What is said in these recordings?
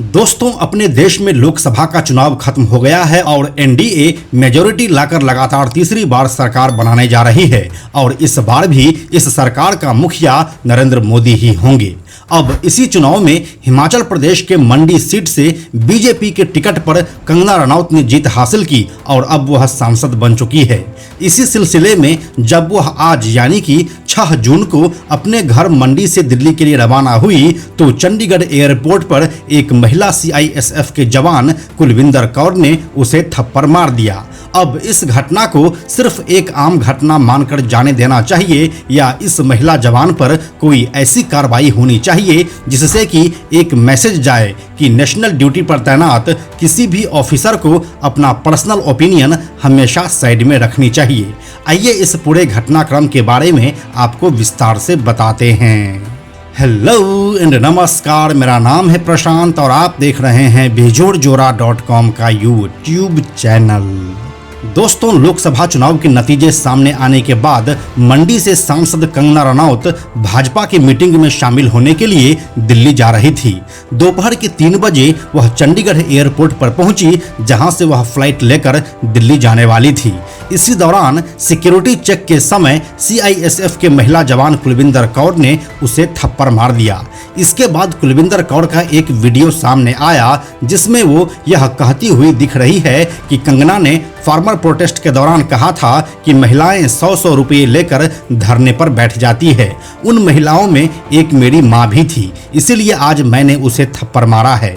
दोस्तों, अपने देश में लोकसभा का चुनाव खत्म हो गया है और एनडीए मेजोरिटी लाकर लगातार तीसरी बार सरकार बनाने जा रही है और इस बार भी इस सरकार का मुखिया नरेंद्र मोदी ही होंगे। अब इसी चुनाव में हिमाचल प्रदेश के मंडी सीट से बीजेपी के टिकट पर कंगना रनौत ने जीत हासिल की और अब वह सांसद बन चुकी है। इसी सिलसिले में जब वह आज यानी कि 6 जून को अपने घर मंडी से दिल्ली के लिए रवाना हुई तो चंडीगढ़ एयरपोर्ट पर एक महिला सीआईएसएफ के जवान कुलविंदर कौर ने उसे थप्पड़ मार दिया। अब इस घटना को सिर्फ एक आम घटना मानकर जाने देना चाहिए या इस महिला जवान पर कोई ऐसी कार्रवाई होनी चाहिए जिससे कि एक मैसेज जाए कि नेशनल ड्यूटी पर तैनात किसी भी ऑफिसर को अपना पर्सनल ओपिनियन हमेशा साइड में रखनी चाहिए। आइए इस पूरे घटनाक्रम के बारे में आपको विस्तार से बताते हैं। हेलो एंड नमस्कार, मेरा नाम है प्रशांत और आप देख रहे हैं बेजोड़जोरा.com का यूट्यूब चैनल। दोस्तों, लोकसभा चुनाव के नतीजे सामने आने के बाद मंडी से सांसद कंगना रनौत भाजपा की मीटिंग में शामिल होने के लिए दिल्ली जा रही थी। दोपहर के 3 बजे वह चंडीगढ़ एयरपोर्ट पर पहुंची, जहां से वह फ्लाइट लेकर दिल्ली जाने वाली थी। इसी दौरान सिक्योरिटी चेक के समय सीआईएसएफ के महिला जवान कुलविंदर कौर ने उसे थप्पड़ मार दिया। इसके बाद कुलविंदर कौर का एक वीडियो सामने आया जिसमें वो यह कहती हुई दिख रही है कि कंगना ने फार्मर प्रोटेस्ट के दौरान कहा था कि महिलाएं 100-100 रुपये लेकर धरने पर बैठ जाती है। उन महिलाओं में एक मेरी माँ भी थी, इसीलिए आज मैंने उसे थप्पड़ मारा है।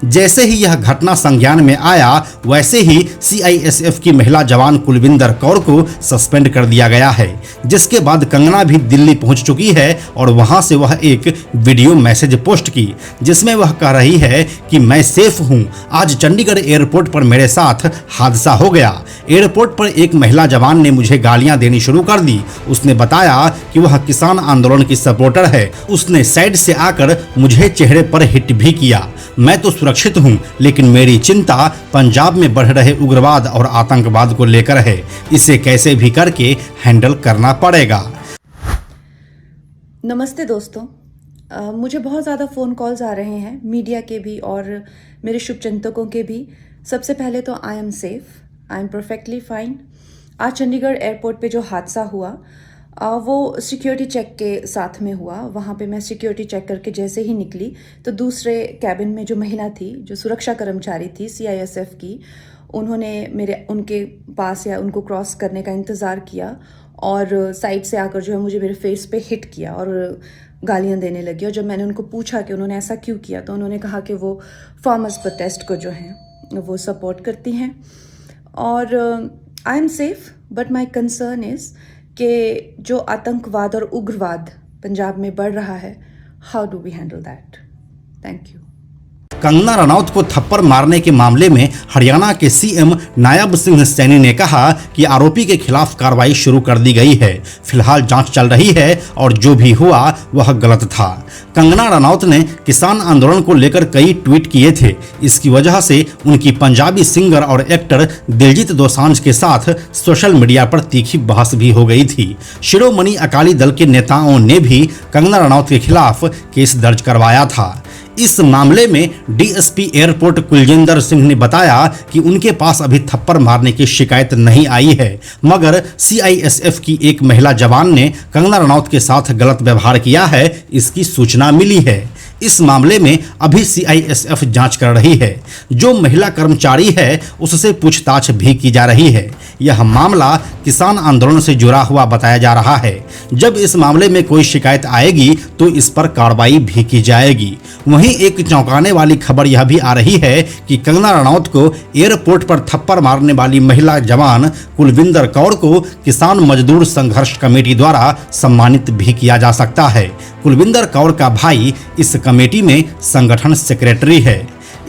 जैसे ही यह घटना संज्ञान में आया वैसे ही सीआईएसएफ की महिला जवान कुलविंदर कौर को सस्पेंड कर दिया गया है, जिसके बाद कंगना भी दिल्ली पहुंच चुकी है और वहां से वह एक वीडियो मैसेज पोस्ट की जिसमें वह कह रही है कि मैं सेफ हूं। आज चंडीगढ़ एयरपोर्ट पर मेरे साथ हादसा हो गया। एयरपोर्ट पर एक महिला जवान ने मुझे गालियां देनी शुरू कर दी। उसने बताया कि वह किसान आंदोलन की सपोर्टर है। उसने साइड से आकर मुझे चेहरे पर हिट भी किया। मैं तो सुरक्षित हूं, लेकिन मेरी चिंता पंजाब में बढ़ रहे उग्रवाद और आतंकवाद को लेकर है। इसे कैसे भी करके हैंडल करना पड़ेगा। नमस्ते दोस्तों, मुझे बहुत ज़्यादा फ़ोन कॉल्स आ रहे हैं, मीडिया के भी और मेरे शुभचिंतकों के भी। सबसे पहले तो I am safe, I am perfectly fine. आज चंडीगढ़ एयरपोर्ट पे जो हादसा हुआ वो सिक्योरिटी चेक के साथ में हुआ। वहाँ पे मैं सिक्योरिटी चेक करके जैसे ही निकली तो दूसरे कैबिन में जो महिला थी, जो सुरक्षा कर्मचारी थी सीआईएसएफ की, उन्होंने उनके पास या उनको क्रॉस करने का इंतज़ार किया और साइड से आकर जो है मुझे मेरे फेस पे हिट किया और गालियाँ देने लगी। और जब मैंने उनको पूछा कि उन्होंने ऐसा क्यों किया तो उन्होंने कहा कि वो फार्मर्स प्रोटेस्ट को जो है वो सपोर्ट करती हैं। और I am safe, but my concern is कि जो आतंकवाद और उग्रवाद पंजाब में बढ़ रहा है, how do we handle that? Thank you. Kangana Ranaut को थप्पड़ मारने के मामले में हरियाणा के सीएम नायब सिंह सैनी ने कहा कि आरोपी के खिलाफ कार्रवाई शुरू कर दी गई है। फिलहाल जांच चल रही है और जो भी हुआ वह गलत था। कंगना रनौत ने किसान आंदोलन को लेकर कई ट्वीट किए थे। इसकी वजह से उनकी पंजाबी सिंगर और एक्टर दिलजीत दोसांझ के साथ सोशल मीडिया पर तीखी बहस भी हो गई थी। शिरोमणि अकाली दल के नेताओं ने भी कंगना रनौत के खिलाफ केस दर्ज करवाया था। इस मामले में डीएसपी एयरपोर्ट कुलजिंदर सिंह ने बताया कि उनके पास अभी थप्पड़ मारने की शिकायत नहीं आई है, मगर सीआईएसएफ की एक महिला जवान ने कंगना रनौत के साथ गलत व्यवहार किया है, इसकी सूचना मिली है। इस मामले में अभी सीआईएसएफ जांच कर रही है। जो महिला कर्मचारी है उससे पूछताछ भी की जा रही है। यह मामला किसान आंदोलन से जुड़ा हुआ बताया जा रहा है। जब इस मामले में कोई शिकायत आएगी तो इस पर कार्रवाई भी की जाएगी। वहीं एक चौंकाने वाली खबर यह भी आ रही है कि कंगना रनौत को एयरपोर्ट पर थप्पड़ मारने वाली महिला जवान कुलविंदर कौर को किसान मजदूर संघर्ष कमेटी द्वारा सम्मानित भी किया जा सकता है। कुलविंदर कौर का भाई इस कमेटी में संगठन सेक्रेटरी है।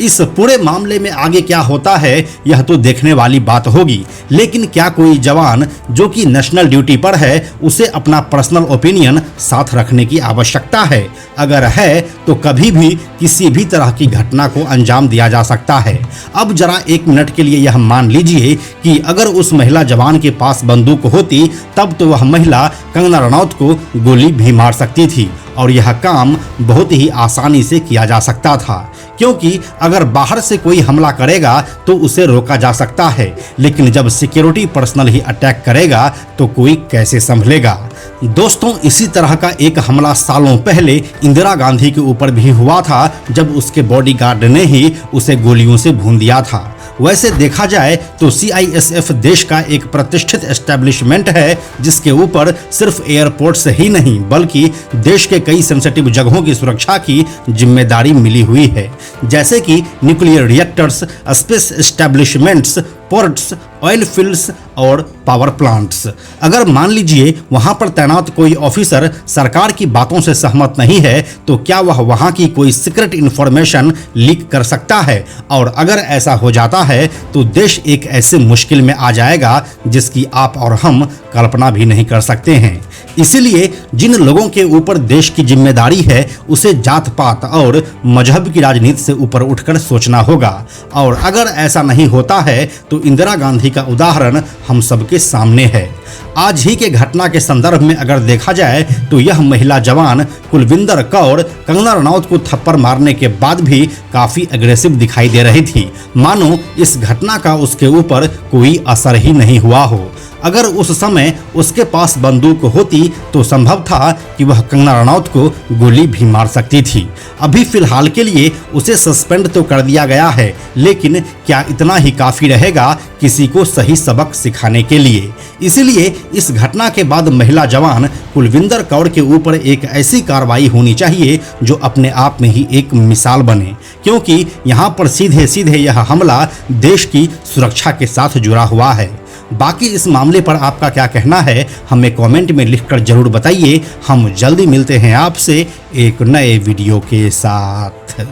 इस पूरे मामले में आगे क्या होता है यह तो देखने वाली बात होगी, लेकिन क्या कोई जवान जो कि नेशनल ड्यूटी पर है उसे अपना पर्सनल ओपिनियन साथ रखने की आवश्यकता है? अगर है तो कभी भी किसी भी तरह की घटना को अंजाम दिया जा सकता है। अब जरा एक मिनट के लिए यह मान लीजिए कि अगर उस महिला जवान के पास बंदूक होती तब तो वह महिला कंगना रनौत को गोली भी मार सकती थी और यह काम बहुत ही आसानी से किया जा सकता था, क्योंकि अगर बाहर से कोई हमला करेगा तो उसे रोका जा सकता है, लेकिन जब सिक्योरिटी पर्सनल ही अटैक करेगा तो कोई कैसे संभलेगा। दोस्तों, इसी तरह का एक हमला सालों पहले इंदिरा गांधी के ऊपर भी हुआ था, जब उसके बॉडीगार्ड ने ही उसे गोलियों से भून दिया था। वैसे देखा जाए तो CISF देश का एक प्रतिष्ठित एस्टेब्लिशमेंट है, जिसके ऊपर सिर्फ एयरपोर्ट्स ही नहीं बल्कि देश के कई सेंसिटिव जगहों की सुरक्षा की जिम्मेदारी मिली हुई है, जैसे कि nuclear reactors, space establishments, ports, oil fields और पावर प्लांट्स। अगर मान लीजिए वहां पर तैनात कोई ऑफिसर सरकार की बातों से सहमत नहीं है तो क्या वह वहां की कोई सीक्रेट इंफॉर्मेशन लीक कर सकता है? और अगर ऐसा हो जाता है तो देश एक ऐसे मुश्किल में आ जाएगा जिसकी आप और हम कल्पना भी नहीं कर सकते हैं। इसीलिए जिन लोगों के ऊपर देश की जिम्मेदारी है उसे जात पात और मजहब की राजनीति से ऊपर उठकर सोचना होगा। और अगर ऐसा नहीं होता है तो इंदिरा गांधी का उदाहरण हम सबके सामने है। आज ही के घटना के संदर्भ में अगर देखा जाए तो यह महिला जवान कुलविंदर कौर कंगना रनौत को थप्पड़ मारने के बाद भी काफी अग्रेसिव दिखाई दे रही थी, मानो इस घटना का उसके ऊपर कोई असर ही नहीं हुआ हो। अगर उस समय उसके पास बंदूक होती तो संभव था कि वह कंगना रनौत को गोली भी मार सकती थी। अभी फिलहाल के लिए उसे सस्पेंड तो कर दिया गया है, लेकिन क्या इतना ही काफ़ी रहेगा किसी को सही सबक सिखाने के लिए? इसीलिए इस घटना के बाद महिला जवान कुलविंदर कौर के ऊपर एक ऐसी कार्रवाई होनी चाहिए जो अपने आप में ही एक मिसाल बने, क्योंकि यहाँ पर सीधे सीधे यह हमला देश की सुरक्षा के साथ जुड़ा हुआ है। बाकी इस मामले पर आपका क्या कहना है हमें कमेंट में लिखकर जरूर बताइए। हम जल्दी मिलते हैं आपसे एक नए वीडियो के साथ।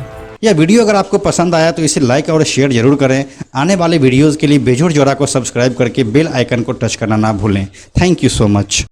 यह वीडियो अगर आपको पसंद आया तो इसे लाइक और शेयर जरूर करें। आने वाले वीडियोस के लिए बेजोड़ जोड़ा को सब्सक्राइब करके बेल आइकन को टच करना ना भूलें। Thank you so much.